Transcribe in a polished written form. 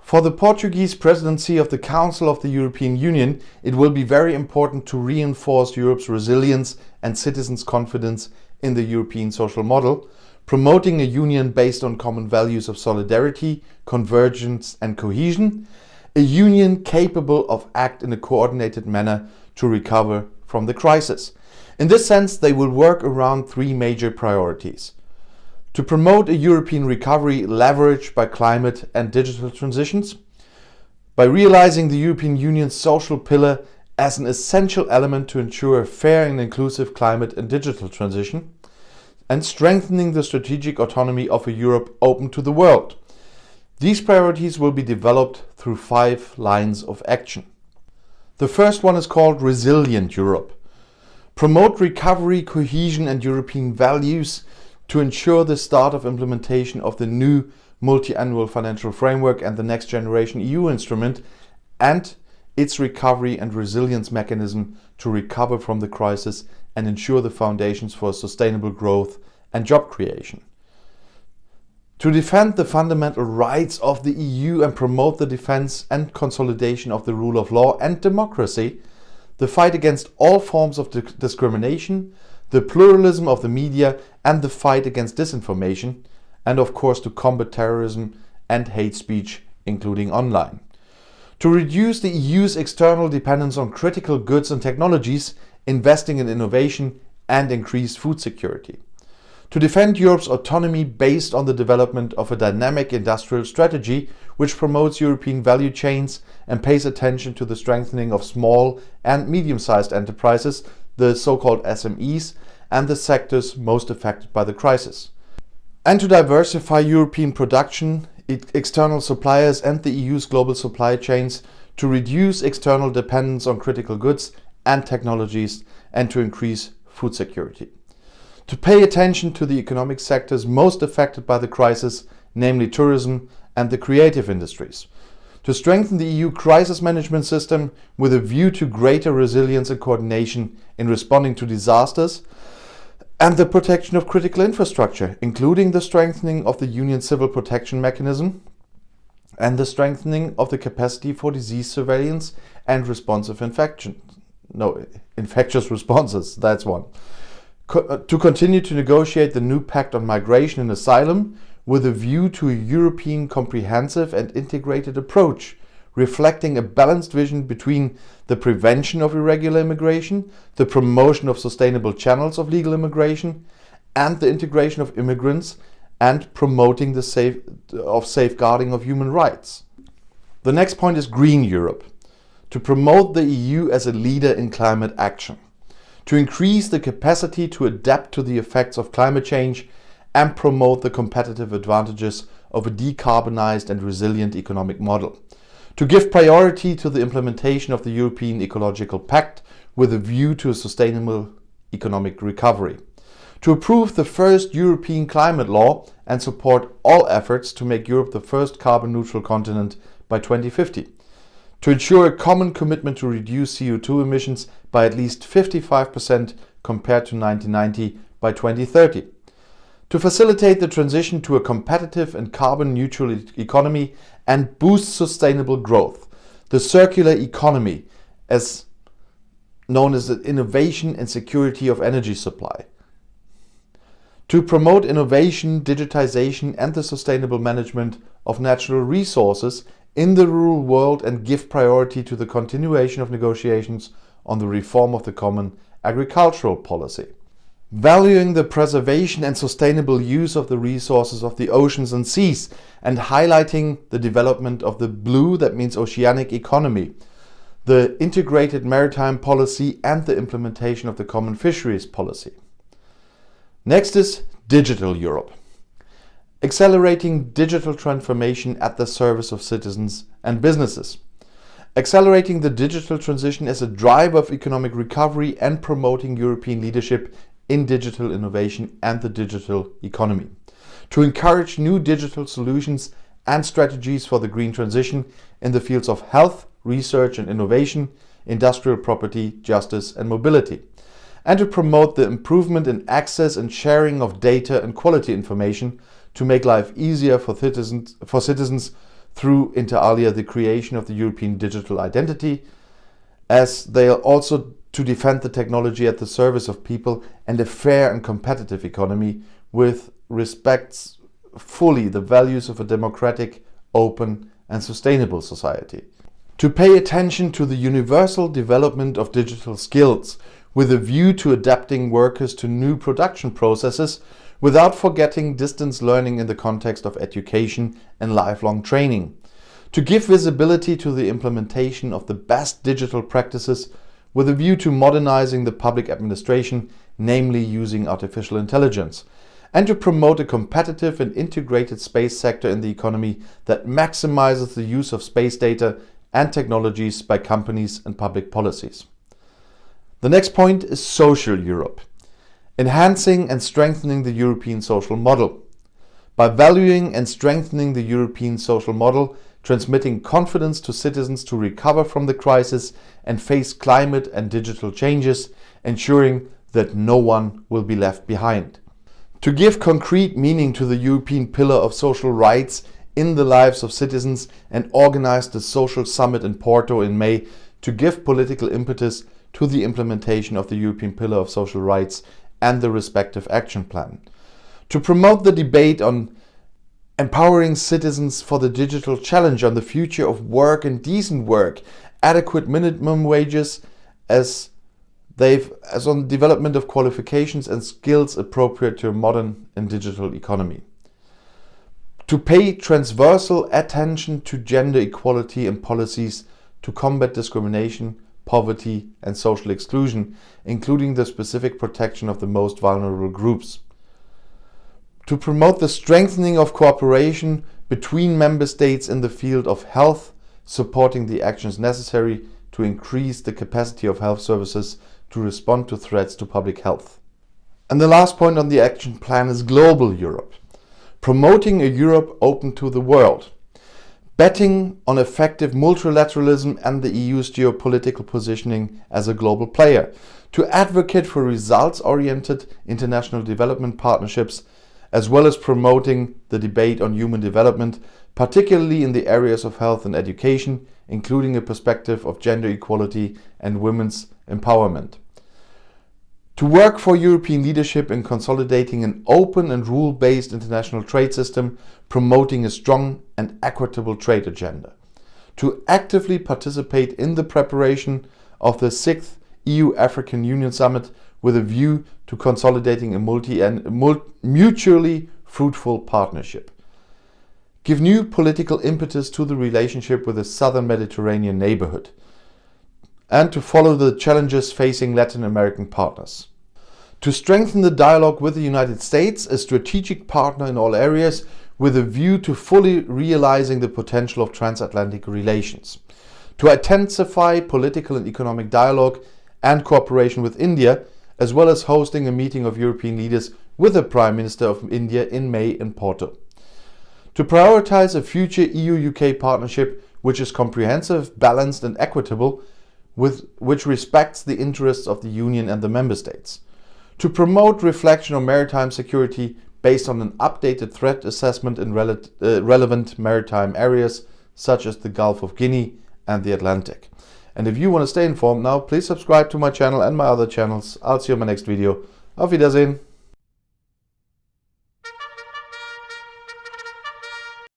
For the Portuguese Presidency of the Council of the European Union, it will be very important to reinforce Europe's resilience and citizens' confidence in the European social model, promoting a union based on common values of solidarity, convergence and cohesion, a union capable of acting in a coordinated manner to recover from the crisis. In this sense, they will work around three major priorities. To promote a European recovery leveraged by climate and digital transitions, by realizing the European Union's social pillar as an essential element to ensure a fair and inclusive climate and digital transition, and strengthening the strategic autonomy of a Europe open to the world. These priorities will be developed through 5 lines of action. The first one is called Resilient Europe. Promote recovery, cohesion and European values to ensure the start of implementation of the new multi-annual financial framework and the next generation EU instrument and its recovery and resilience mechanism to recover from the crisis and ensure the foundations for sustainable growth and job creation. To defend the fundamental rights of the EU and promote the defense and consolidation of the rule of law and democracy, the fight against all forms of discrimination, the pluralism of the media and the fight against disinformation, and of course to combat terrorism and hate speech, including online. To reduce the EU's external dependence on critical goods and technologies, investing in innovation and increase food security. To defend Europe's autonomy based on the development of a dynamic industrial strategy which promotes European value chains and pays attention to the strengthening of small and medium-sized enterprises, the so-called SMEs, and the sectors most affected by the crisis. And to diversify European production, external suppliers and the EU's global supply chains to reduce external dependence on critical goods and technologies and to increase food security. To pay attention to the economic sectors most affected by the crisis, namely tourism and the creative industries. To strengthen the EU crisis management system with a view to greater resilience and coordination in responding to disasters and the protection of critical infrastructure, including the strengthening of the Union civil protection mechanism and the strengthening of the capacity for disease surveillance and responsive infectious responses, that's one. To continue to negotiate the new pact on migration and asylum with a view to a European comprehensive and integrated approach, reflecting a balanced vision between the prevention of irregular immigration, the promotion of sustainable channels of legal immigration, and the integration of immigrants, and promoting the safeguarding of human rights. The next point is Green Europe. To promote the EU as a leader in climate action. To increase the capacity to adapt to the effects of climate change and promote the competitive advantages of a decarbonized and resilient economic model. To give priority to the implementation of the European Ecological Pact with a view to a sustainable economic recovery. To approve the first European climate law and support all efforts to make Europe the first carbon neutral continent by 2050. To ensure a common commitment to reduce CO2 emissions by at least 55% compared to 1990 by 2030. To facilitate the transition to a competitive and carbon neutral economy and boost sustainable growth. The circular economy, as known as the innovation and security of energy supply. To promote innovation, digitization and the sustainable management of natural resources in the rural world and give priority to the continuation of negotiations on the reform of the common agricultural policy. Valuing the preservation and sustainable use of the resources of the oceans and seas and highlighting the development of the blue, that means oceanic economy, the integrated maritime policy and the implementation of the common fisheries policy. Next is Digital Europe. Accelerating digital transformation at the service of citizens and businesses. Accelerating the digital transition as a driver of economic recovery and promoting European leadership in digital innovation and the digital economy. To encourage new digital solutions and strategies for the green transition in the fields of health, research and innovation, industrial property, justice and mobility. And to promote the improvement in access and sharing of data and quality information to make life easier for citizens through, inter alia, the creation of the European digital identity, as they are also to defend the technology at the service of people and a fair and competitive economy with respects fully the values of a democratic, open and sustainable society. To pay attention to the universal development of digital skills with a view to adapting workers to new production processes without forgetting distance learning in the context of education and lifelong training. To give visibility to the implementation of the best digital practices with a view to modernizing the public administration, namely using artificial intelligence, and to promote a competitive and integrated space sector in the economy that maximizes the use of space data and technologies by companies and public policies. The next point is social Europe, enhancing and strengthening the European social model. By valuing and strengthening the European social model, transmitting confidence to citizens to recover from the crisis and face climate and digital changes, ensuring that no one will be left behind. To give concrete meaning to the European pillar of social rights in the lives of citizens and organize the social summit in Porto in May to give political impetus to the implementation of the European pillar of social rights and the respective action plan. To promote the debate on empowering citizens for the digital challenge on the future of work and decent work, adequate minimum wages as on development of qualifications and skills appropriate to a modern and digital economy. To pay transversal attention to gender equality and policies to combat discrimination, poverty and social exclusion, including the specific protection of the most vulnerable groups. To promote the strengthening of cooperation between member states in the field of health, supporting the actions necessary to increase the capacity of health services to respond to threats to public health. And the last point on the action plan is global Europe, promoting a Europe open to the world, betting on effective multilateralism and the EU's geopolitical positioning as a global player, to advocate for results-oriented international development partnerships, as well as promoting the debate on human development, particularly in the areas of health and education, including a perspective of gender equality and women's empowerment. To work for European leadership in consolidating an open and rule-based international trade system, promoting a strong and equitable trade agenda. To actively participate in the preparation of the 6th EU-African Union Summit with a view to consolidating a mutually fruitful partnership. Give new political impetus to the relationship with the southern Mediterranean neighborhood, and to follow the challenges facing Latin American partners. To strengthen the dialogue with the United States, a strategic partner in all areas, with a view to fully realizing the potential of transatlantic relations. To intensify political and economic dialogue and cooperation with India, as well as hosting a meeting of European leaders with the Prime Minister of India in May in Porto. To prioritize a future EU-UK partnership which is comprehensive, balanced and equitable, which respects the interests of the Union and the Member States. To promote reflection on maritime security based on an updated threat assessment in relevant maritime areas such as the Gulf of Guinea and the Atlantic. And if you want to stay informed now, please subscribe to my channel and my other channels. I'll see you in my next video. Auf Wiedersehen!